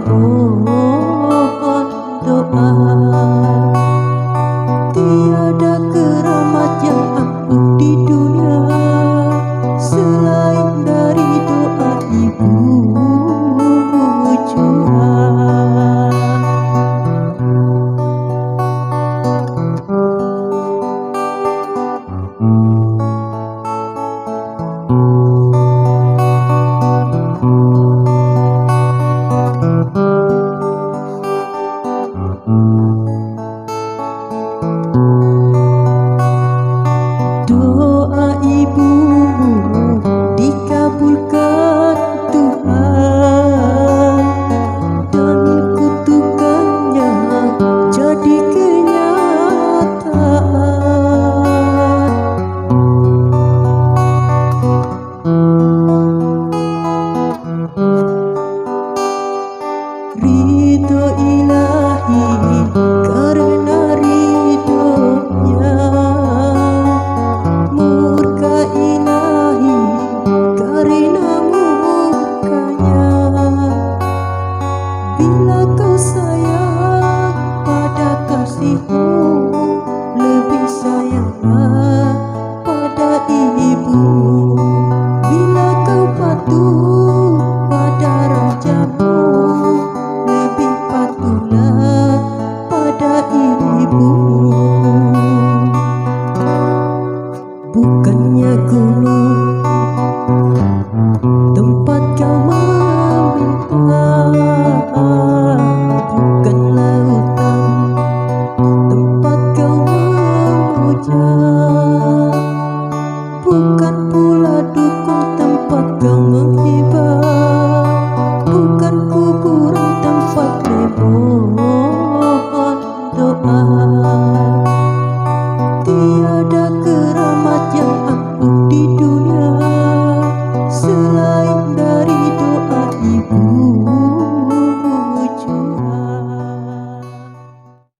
mohon doa. Tiada keramat yang ampuh di dunia selain dari doa ibu curang. Doa ibumu dikabulkan Tuhan, dan kutukannya jadi kenyataan. Ridho ilahi karena ridhonya, murka ilahi karena murkanya. Bila kau sayang pada kasihmu, lebih sayanglah pada ibu. Bila kau patuh pada rajamu, lebih patuhlah pada ibu. Bukannya gunung